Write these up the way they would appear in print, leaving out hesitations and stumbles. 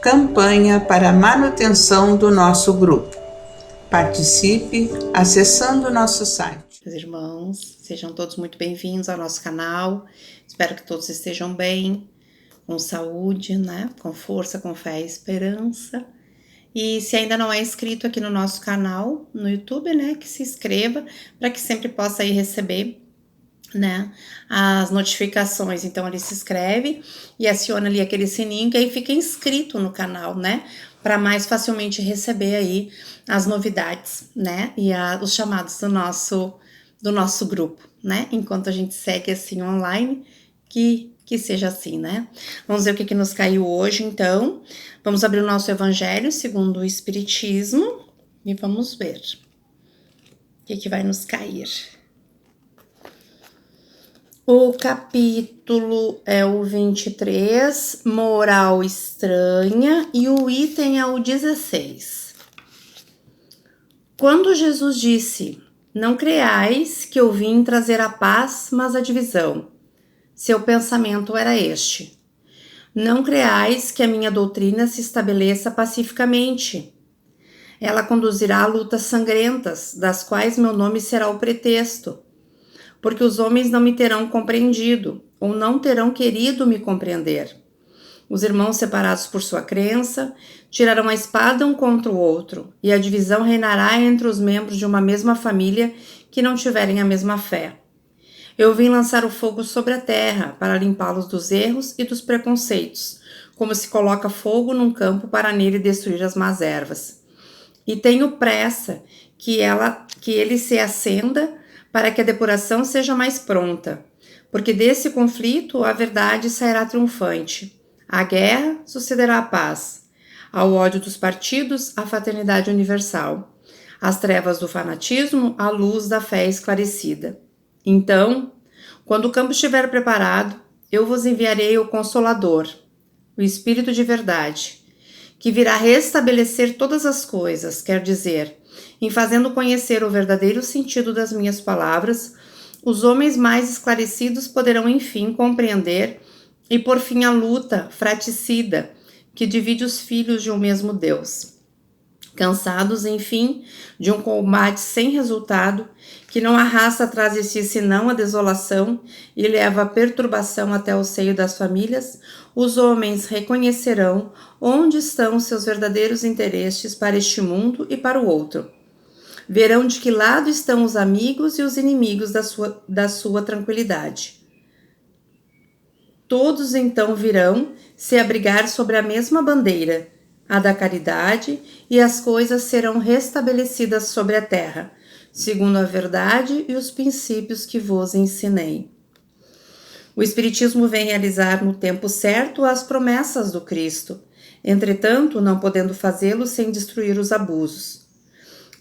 Campanha para a manutenção do nosso grupo. Participe acessando o nosso site. Meus irmãos, sejam todos muito bem-vindos ao nosso canal. Espero que todos estejam bem, com saúde, né? Com força, com fé e esperança. E se ainda não é inscrito aqui no nosso canal, no YouTube, né? Que se inscreva para que sempre possa aí receber, né, as notificações. Então ali se inscreve e aciona ali aquele sininho que aí fica inscrito no canal, né, para mais facilmente receber aí as novidades, né, e os chamados do nosso grupo, né, enquanto a gente segue assim online, que seja assim, né. Vamos ver o que nos caiu hoje, então. Vamos abrir o nosso evangelho segundo o Espiritismo e vamos ver o que vai nos cair. O capítulo é o 23, Moral Estranha, e o item é o 16. Quando Jesus disse: "Não creais que eu vim trazer a paz, mas a divisão", seu pensamento era este: "Não creais que a minha doutrina se estabeleça pacificamente. Ela conduzirá a lutas sangrentas, das quais meu nome será o pretexto. Porque os homens não me terão compreendido, ou não terão querido me compreender. Os irmãos separados por sua crença tirarão a espada um contra o outro, e a divisão reinará entre os membros de uma mesma família que não tiverem a mesma fé. Eu vim lançar o fogo sobre a terra para limpá-los dos erros e dos preconceitos, como se coloca fogo num campo para nele destruir as más ervas. E tenho pressa que ele se acenda para que a depuração seja mais pronta, porque desse conflito a verdade sairá triunfante. À guerra sucederá a paz, ao ódio dos partidos a fraternidade universal, às trevas do fanatismo a luz da fé esclarecida. Então, quando o campo estiver preparado, eu vos enviarei o Consolador, o Espírito de verdade, que virá restabelecer todas as coisas, quer dizer, em fazendo conhecer o verdadeiro sentido das minhas palavras, os homens mais esclarecidos poderão enfim compreender e por fim a luta fratricida que divide os filhos de um mesmo Deus. Cansados, enfim, de um combate sem resultado, que não arrasta atrás de si senão a desolação e leva a perturbação até o seio das famílias, os homens reconhecerão onde estão seus verdadeiros interesses para este mundo e para o outro. Verão de que lado estão os amigos e os inimigos da sua tranquilidade. Todos então virão se abrigar sobre a mesma bandeira, a da caridade, e as coisas serão restabelecidas sobre a terra, segundo a verdade e os princípios que vos ensinei. O Espiritismo vem realizar no tempo certo as promessas do Cristo, entretanto, não podendo fazê-lo sem destruir os abusos.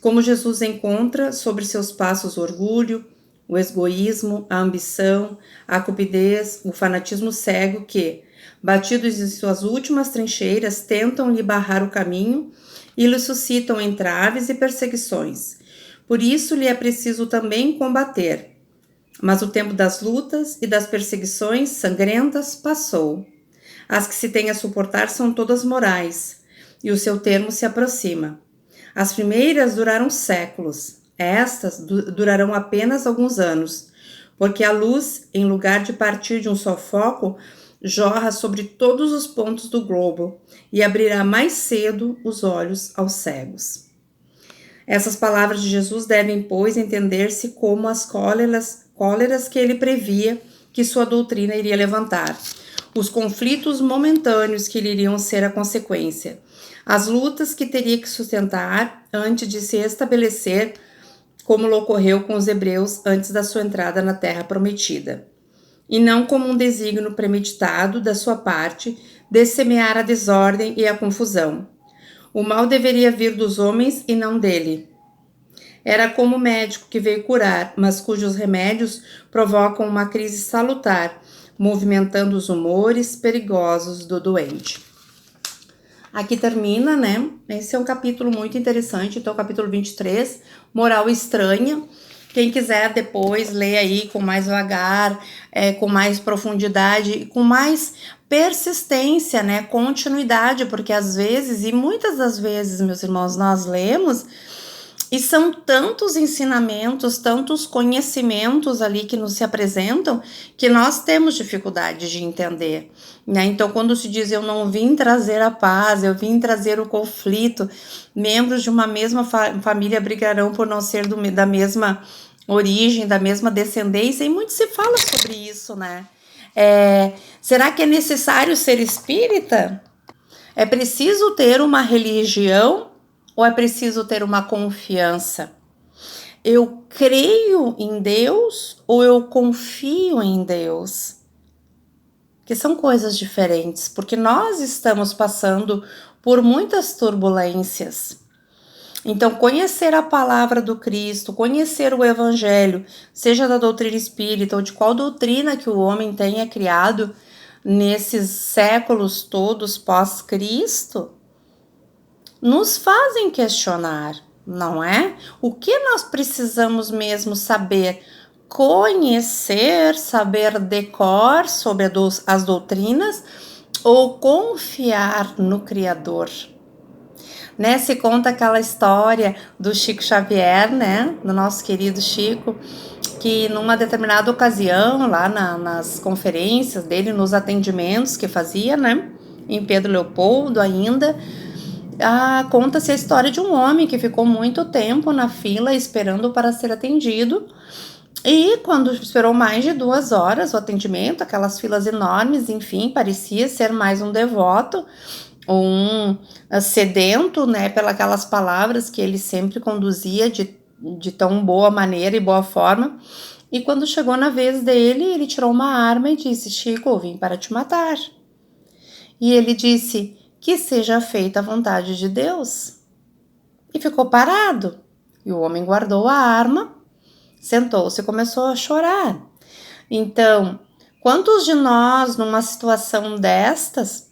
Como Jesus encontra sobre seus passos o orgulho, o egoísmo, a ambição, a cupidez, o fanatismo cego que, batidos em suas últimas trincheiras, tentam lhe barrar o caminho e lhe suscitam entraves e perseguições. Por isso lhe é preciso também combater. Mas o tempo das lutas e das perseguições sangrentas passou. As que se têm a suportar são todas morais, e o seu termo se aproxima. As primeiras duraram séculos, estas durarão apenas alguns anos, porque a luz, em lugar de partir de um só foco, jorra sobre todos os pontos do globo e abrirá mais cedo os olhos aos cegos. Essas palavras de Jesus devem, pois, entender-se como as cóleras que ele previa que sua doutrina iria levantar, os conflitos momentâneos que lhe iriam ser a consequência, as lutas que teria que sustentar antes de se estabelecer, como ocorreu com os hebreus antes da sua entrada na terra prometida, e não como um desígnio premeditado da sua parte de semear a desordem e a confusão. O mal deveria vir dos homens e não dele. Era como o médico que veio curar, mas cujos remédios provocam uma crise salutar, movimentando os humores perigosos do doente. Aqui termina, né? Esse é um capítulo muito interessante, então capítulo 23, Moral Estranha. Quem quiser depois ler aí com mais vagar, com mais profundidade, com mais persistência, né? Continuidade, porque às vezes, e muitas das vezes, meus irmãos, nós lemos e são tantos ensinamentos, tantos conhecimentos ali que nos se apresentam, que nós temos dificuldade de entender, né? Então, quando se diz eu não vim trazer a paz, eu vim trazer o conflito, membros de uma mesma família brigarão por não ser da mesma origem, da mesma descendência, e muito se fala sobre isso, né? Será que é necessário ser espírita? É preciso ter uma religião ou é preciso ter uma confiança? Eu creio em Deus ou eu confio em Deus? Que são coisas diferentes, porque nós estamos passando por muitas turbulências. Então, conhecer a palavra do Cristo, conhecer o Evangelho, seja da doutrina espírita ou de qual doutrina que o homem tenha criado nesses séculos todos pós-Cristo, nos fazem questionar, não é? O que nós precisamos mesmo saber? Conhecer, saber decor sobre as doutrinas ou confiar no Criador? Né, se conta aquela história do Chico Xavier, né, do nosso querido Chico, que numa determinada ocasião, lá nas conferências dele, nos atendimentos que fazia, né, em Pedro Leopoldo ainda, conta-se a história de um homem que ficou muito tempo na fila esperando para ser atendido, e quando esperou mais de 2 horas o atendimento, aquelas filas enormes, enfim, parecia ser mais um devoto, um sedento, né, pelas palavras que ele sempre conduzia de tão boa maneira e boa forma. E quando chegou na vez dele, ele tirou uma arma e disse: Chico, eu vim para te matar. E ele disse: que seja feita a vontade de Deus. E ficou parado. E o homem guardou a arma, sentou-se e começou a chorar. Então, quantos de nós, numa situação destas,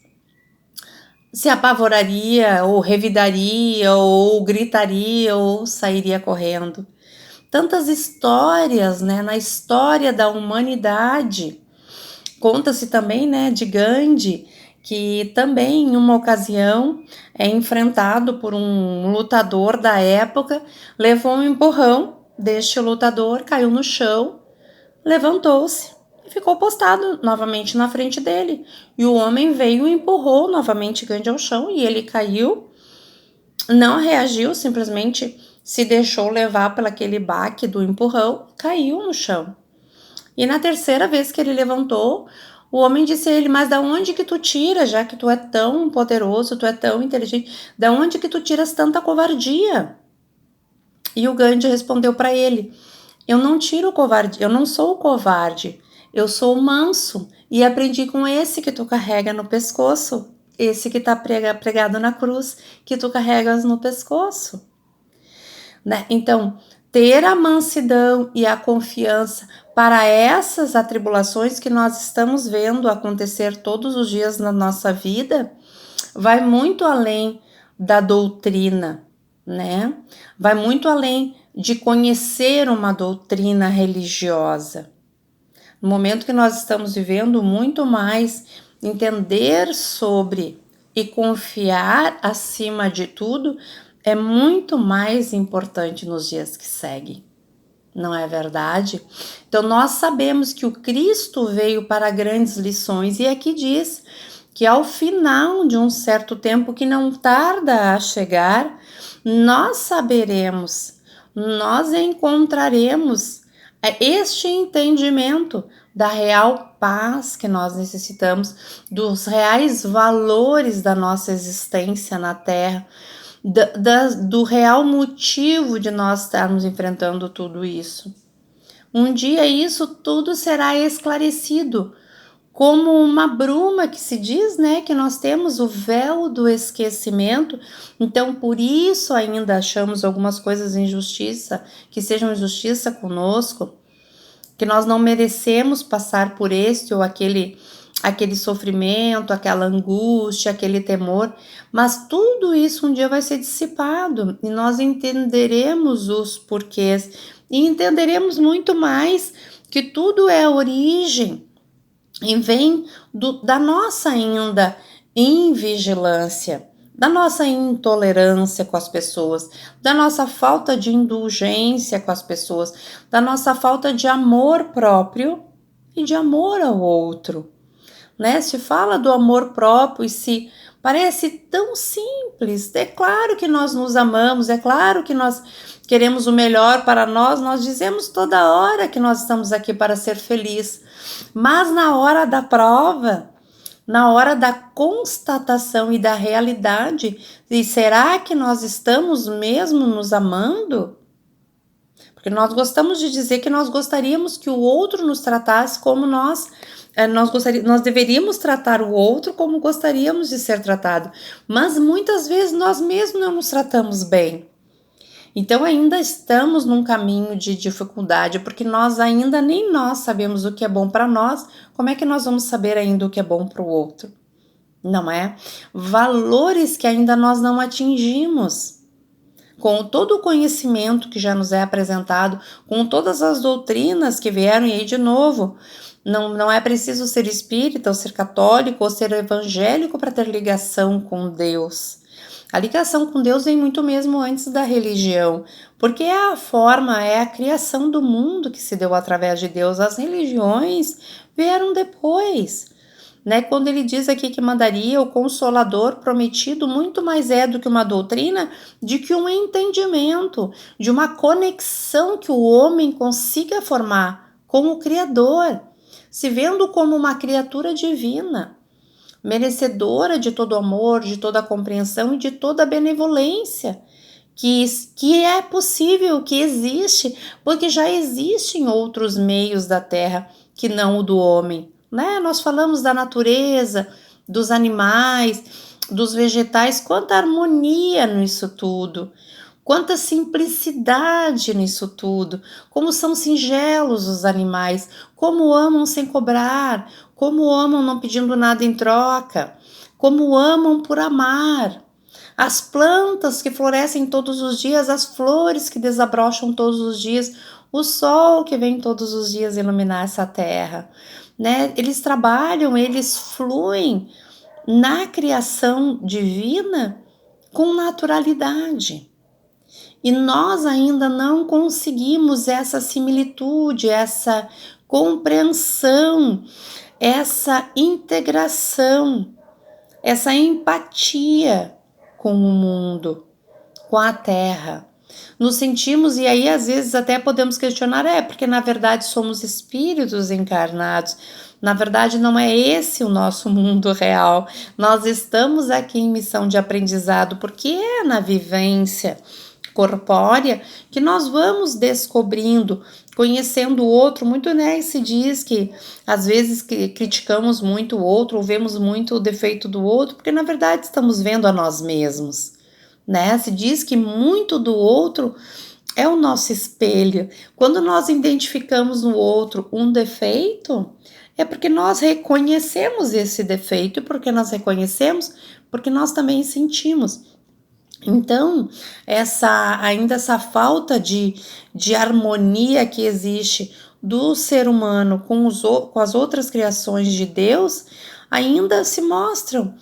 se apavoraria, ou revidaria, ou gritaria, ou sairia correndo? Tantas histórias, né, na história da humanidade. Conta-se também, né, de Gandhi, que também em uma ocasião enfrentado por um lutador da época, levou um empurrão deste lutador, caiu no chão, levantou-se e ficou postado novamente na frente dele. E o homem veio e empurrou novamente Gandhi ao chão e ele caiu, não reagiu, simplesmente se deixou levar pelo aquele baque do empurrão, caiu no chão. E na terceira vez que ele levantou, o homem disse a ele: mas da onde que tu tira, já que tu é tão poderoso, tu é tão inteligente, da onde que tu tiras tanta covardia? E o Gandhi respondeu para ele: eu não tiro covardia, eu não sou covarde, eu sou manso e aprendi com esse que tu carrega no pescoço, esse que está pregado na cruz, que tu carregas no pescoço. Né? Então, ter a mansidão e a confiança para essas atribulações que nós estamos vendo acontecer todos os dias na nossa vida, vai muito além da doutrina, né? Vai muito além de conhecer uma doutrina religiosa. No momento que nós estamos vivendo, muito mais entender sobre e confiar acima de tudo é muito mais importante nos dias que seguem. Não é verdade? Então, nós sabemos que o Cristo veio para grandes lições, e aqui diz que ao final de um certo tempo que não tarda a chegar, nós saberemos, nós encontraremos este entendimento da real paz que nós necessitamos, dos reais valores da nossa existência na Terra, do real motivo de nós estarmos enfrentando tudo isso. Um dia isso tudo será esclarecido, como uma bruma que se diz, né, que nós temos o véu do esquecimento. Então, por isso ainda achamos algumas coisas injustiça, que sejam injustiça conosco, que nós não merecemos passar por este ou aquele aquele sofrimento, aquela angústia, aquele temor, mas tudo isso um dia vai ser dissipado e nós entenderemos os porquês e entenderemos muito mais que tudo é origem e vem da nossa ainda invigilância, da nossa intolerância com as pessoas, da nossa falta de indulgência com as pessoas, da nossa falta de amor próprio e de amor ao outro, né? Se fala do amor próprio e se parece tão simples. É claro que nós nos amamos, é claro que nós queremos o melhor para nós dizemos toda hora que nós estamos aqui para ser felizes, mas na hora da prova, na hora da constatação e da realidade, e será que nós estamos mesmo nos amando? Porque nós gostamos de dizer que nós gostaríamos que o outro nos tratasse como nós deveríamos tratar o outro como gostaríamos de ser tratado, mas muitas vezes nós mesmos não nos tratamos bem. Então ainda estamos num caminho de dificuldade, porque nem nós sabemos o que é bom para nós, como é que nós vamos saber ainda o que é bom para o outro? Não é? Valores que ainda nós não atingimos. Com todo o conhecimento que já nos é apresentado, com todas as doutrinas que vieram, e aí de novo, não é preciso ser espírita, ou ser católico, ou ser evangélico para ter ligação com Deus. A ligação com Deus vem muito mesmo antes da religião, porque é a criação do mundo que se deu através de Deus. As religiões vieram depois, né? Quando ele diz aqui que mandaria o Consolador prometido, muito mais é do que uma doutrina, de que um entendimento, de uma conexão que o homem consiga formar com o Criador, se vendo como uma criatura divina, merecedora de todo amor, de toda compreensão e de toda benevolência, que é possível, que existe, porque já existem outros meios da terra que não o do homem, né? Nós falamos da natureza, dos animais, dos vegetais, quanta harmonia nisso tudo, quanta simplicidade nisso tudo, como são singelos os animais, como amam sem cobrar, como amam não pedindo nada em troca, como amam por amar. As plantas que florescem todos os dias, as flores que desabrocham todos os dias, o sol que vem todos os dias iluminar essa terra, né? Eles trabalham, eles fluem na criação divina com naturalidade. E nós ainda não conseguimos essa similitude, essa compreensão, essa integração, essa empatia com o mundo, com a terra. Nos sentimos, e aí às vezes até podemos questionar, porque na verdade somos espíritos encarnados. Na verdade não é esse o nosso mundo real. Nós estamos aqui em missão de aprendizado, porque é na vivência corpórea que nós vamos descobrindo, conhecendo o outro. Muito, né, se diz que às vezes que criticamos muito o outro ou vemos muito o defeito do outro, porque na verdade estamos vendo a nós mesmos, né? Se diz que muito do outro é o nosso espelho. Quando nós identificamos no outro um defeito, é porque nós reconhecemos esse defeito, e porque nós reconhecemos, porque nós também sentimos. Então, essa falta de harmonia que existe do ser humano com as outras criações de Deus ainda se mostram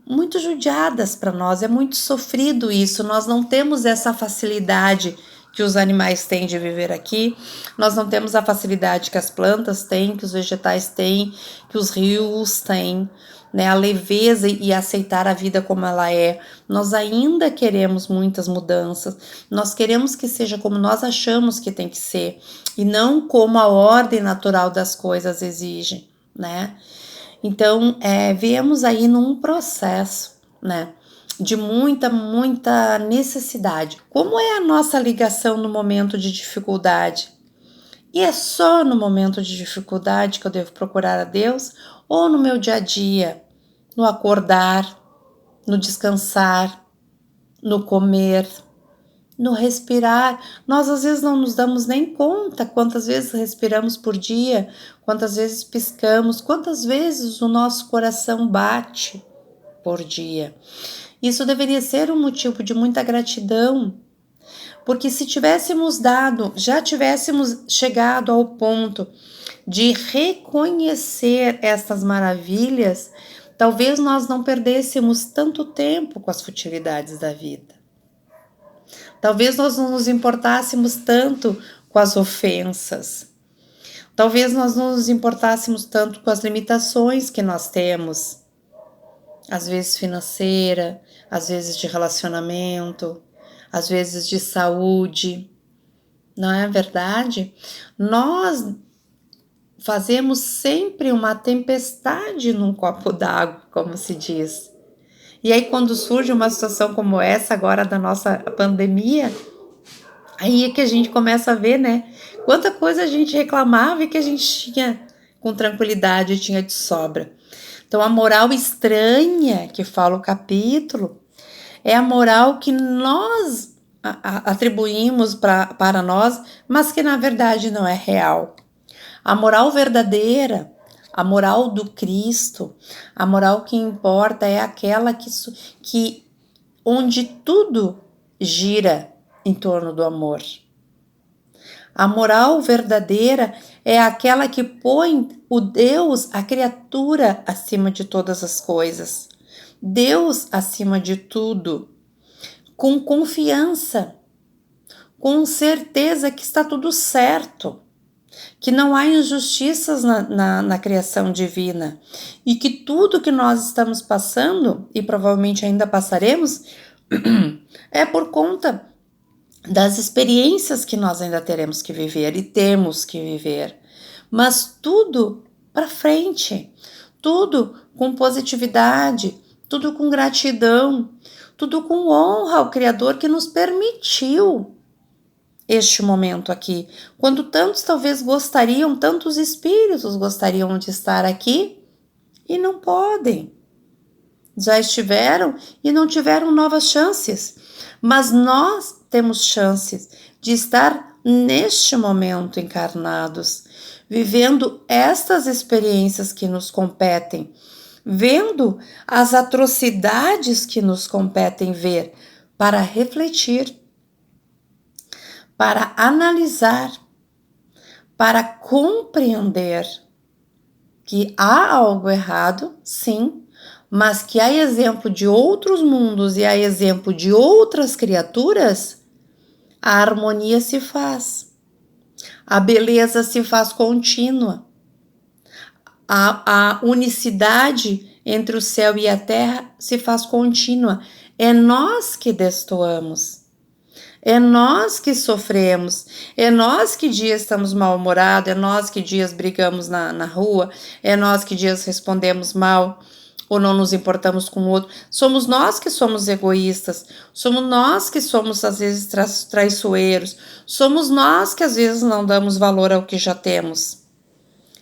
muito judiadas para nós. É muito sofrido isso. Nós não temos essa facilidade que os animais têm de viver aqui, nós não temos a facilidade que as plantas têm, que os vegetais têm, que os rios têm, né? A leveza e aceitar a vida como ela é. Nós ainda queremos muitas mudanças, nós queremos que seja como nós achamos que tem que ser, e não como a ordem natural das coisas exige, né? Então, viemos aí num processo, né, de muita necessidade. Como é a nossa ligação no momento de dificuldade? E é só no momento de dificuldade que eu devo procurar a Deus, ou no meu dia a dia, no acordar, no descansar, no comer, no respirar. Nós às vezes não nos damos nem conta quantas vezes respiramos por dia, quantas vezes piscamos, quantas vezes o nosso coração bate por dia. Isso deveria ser um motivo de muita gratidão, porque se já tivéssemos chegado ao ponto de reconhecer essas maravilhas, talvez nós não perdêssemos tanto tempo com as futilidades da vida. Talvez nós não nos importássemos tanto com as ofensas. Talvez nós não nos importássemos tanto com as limitações que nós temos, às vezes financeira, às vezes de relacionamento, às vezes de saúde. Não é verdade? Nós fazemos sempre uma tempestade num copo d'água, como se diz. E aí quando surge uma situação como essa agora da nossa pandemia, aí é que a gente começa a ver, né? Quanta coisa a gente reclamava e que a gente tinha com tranquilidade, tinha de sobra. Então a moral estranha que fala o capítulo é a moral que nós atribuímos para nós, mas que na verdade não é real. A moral verdadeira, a moral do Cristo, a moral que importa é aquela que onde tudo gira em torno do amor. A moral verdadeira é aquela que põe o Deus, a criatura, acima de todas as coisas. Deus acima de tudo, com confiança, com certeza que está tudo certo, que não há injustiças na criação divina e que tudo que nós estamos passando, e provavelmente ainda passaremos, é por conta das experiências que nós ainda teremos que viver e temos que viver, mas tudo para frente, tudo com positividade, tudo com gratidão, tudo com honra ao Criador que nos permitiu este momento aqui, quando tantos talvez tantos espíritos gostariam de estar aqui e não podem. Já estiveram e não tiveram novas chances, mas nós temos chances de estar neste momento encarnados, vivendo estas experiências que nos competem, vendo as atrocidades que nos competem ver, para refletir, para analisar, para compreender que há algo errado, sim, mas que a exemplo de outros mundos e a exemplo de outras criaturas, a harmonia se faz, a beleza se faz contínua, a unicidade entre o céu e a terra se faz contínua. É nós que destoamos, é nós que sofremos, é nós que dias estamos mal-humorados, é nós que dias brigamos na rua, é nós que dias respondemos mal ou não nos importamos com o outro. Somos nós que somos egoístas, somos nós que somos às vezes traiçoeiros, somos nós que às vezes não damos valor ao que já temos.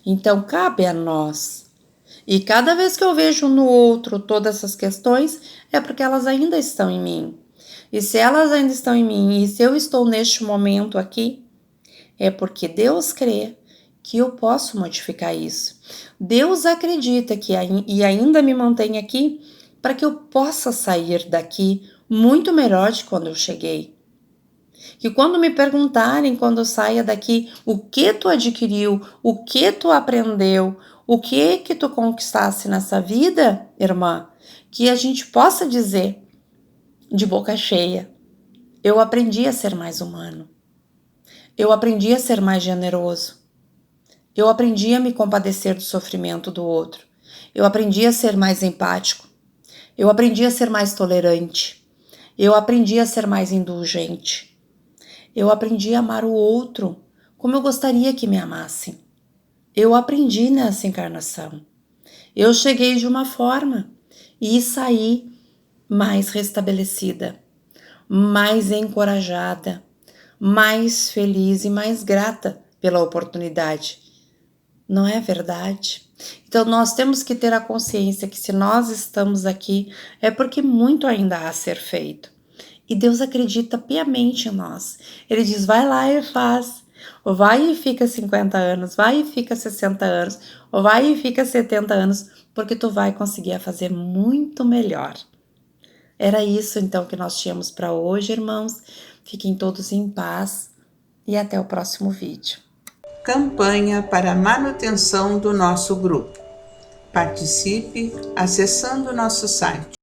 Então cabe a nós. E cada vez que eu vejo no outro todas essas questões, é porque elas ainda estão em mim. E se elas ainda estão em mim, e se eu estou neste momento aqui, é porque Deus crê que eu posso modificar isso. Deus acredita e ainda me mantém aqui para que eu possa sair daqui muito melhor de quando eu cheguei. Que quando me perguntarem, quando eu saia daqui, o que tu adquiriu, o que tu aprendeu, o que tu conquistasse nessa vida, irmã, que a gente possa dizer de boca cheia: eu aprendi a ser mais humano, eu aprendi a ser mais generoso, eu aprendi a me compadecer do sofrimento do outro, eu aprendi a ser mais empático, eu aprendi a ser mais tolerante, eu aprendi a ser mais indulgente, eu aprendi a amar o outro como eu gostaria que me amassem. Eu aprendi nessa encarnação. Eu cheguei de uma forma e saí mais restabelecida, mais encorajada, mais feliz e mais grata pela oportunidade. Não é verdade? Então nós temos que ter a consciência que se nós estamos aqui é porque muito ainda há a ser feito. E Deus acredita piamente em nós. Ele diz, vai lá e faz. Ou vai e fica 50 anos, vai e fica 60 anos, ou vai e fica 70 anos, porque tu vai conseguir fazer muito melhor. Era isso então que nós tínhamos para hoje, irmãos. Fiquem todos em paz e até o próximo vídeo. Campanha para a manutenção do nosso grupo. Participe acessando nosso site